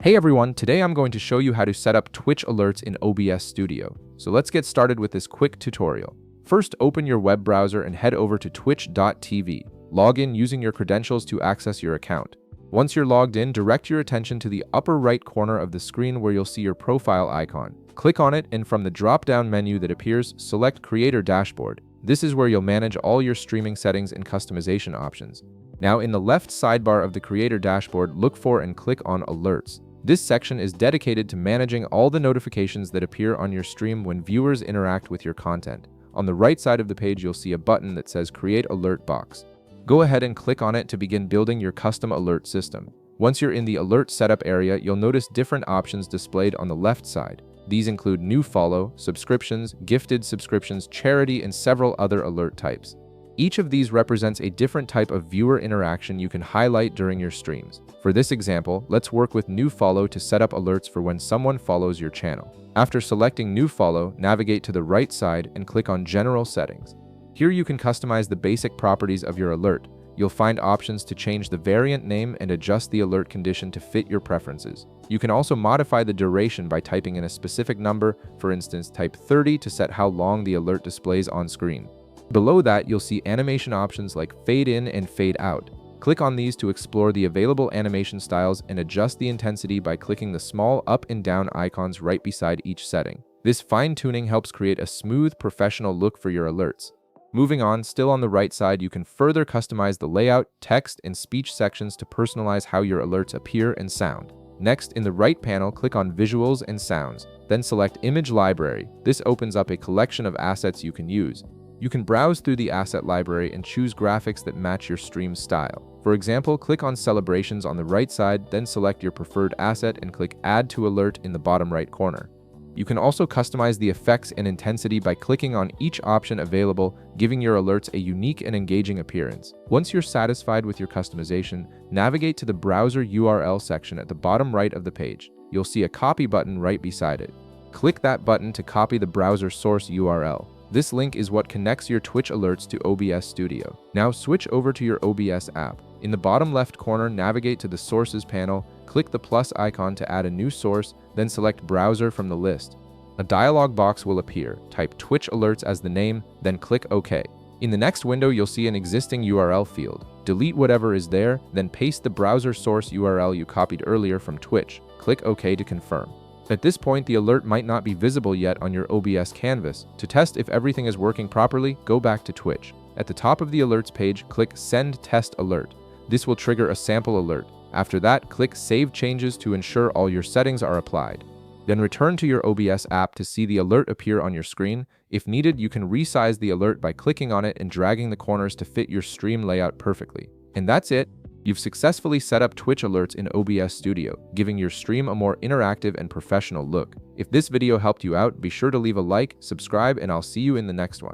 Hey everyone, today I'm going to show you how to set up Twitch alerts in OBS Studio. So let's get started with this quick tutorial. First, open your web browser and head over to twitch.tv. Log in using your credentials to access your account. Once you're logged in, direct your attention to the upper right corner of the screen where you'll see your profile icon. Click on it, and from the drop-down menu that appears, select Creator Dashboard. This is where you'll manage all your streaming settings and customization options. Now, in the left sidebar of the Creator Dashboard, look for and click on Alerts. This section is dedicated to managing all the notifications that appear on your stream when viewers interact with your content. On the right side of the page, you'll see a button that says Create Alert Box. Go ahead and click on it to begin building your custom alert system. Once you're in the alert setup area, you'll notice different options displayed on the left side. These include new follow, subscriptions, gifted subscriptions, charity, and several other alert types. Each of these represents a different type of viewer interaction you can highlight during your streams. For this example, let's work with new follow to set up alerts for when someone follows your channel. After selecting new follow, navigate to the right side and click on General Settings. Here you can customize the basic properties of your alert. You'll find options to change the variant name and adjust the alert condition to fit your preferences. You can also modify the duration by typing in a specific number. For instance, type 30 to set how long the alert displays on screen. Below that, you'll see animation options like fade in and fade out. Click on these to explore the available animation styles and adjust the intensity by clicking the small up and down icons right beside each setting. This fine-tuning helps create a smooth, professional look for your alerts. Moving on, still on the right side, you can further customize the layout, text, and speech sections to personalize how your alerts appear and sound. Next, in the right panel, click on Visuals and Sounds, then select Image Library. This opens up a collection of assets you can use. You can browse through the asset library and choose graphics that match your stream style. For example, click on Celebrations on the right side, then select your preferred asset and click Add to Alert in the bottom right corner. You can also customize the effects and intensity by clicking on each option available, giving your alerts a unique and engaging appearance. Once you're satisfied with your customization, navigate to the browser URL section at the bottom right of the page. You'll see a copy button right beside it. Click that button to copy the browser source URL. This link is what connects your Twitch alerts to OBS Studio. Now switch over to your OBS app. In the bottom left corner, navigate to the Sources panel, click the plus icon to add a new source, then select Browser from the list. A dialog box will appear. Type Twitch Alerts as the name, then click OK. In the next window, you'll see an existing URL field. Delete whatever is there, then paste the browser source URL you copied earlier from Twitch. Click OK to confirm. At this point, the alert might not be visible yet on your OBS canvas. To test if everything is working properly, go back to Twitch. At the top of the alerts page, click Send Test Alert. This will trigger a sample alert. After that, click Save Changes to ensure all your settings are applied. Then return to your OBS app to see the alert appear on your screen. If needed, you can resize the alert by clicking on it and dragging the corners to fit your stream layout perfectly. And that's it. You've successfully set up Twitch alerts in OBS Studio, giving your stream a more interactive and professional look. If this video helped you out, be sure to leave a like, subscribe, and I'll see you in the next one.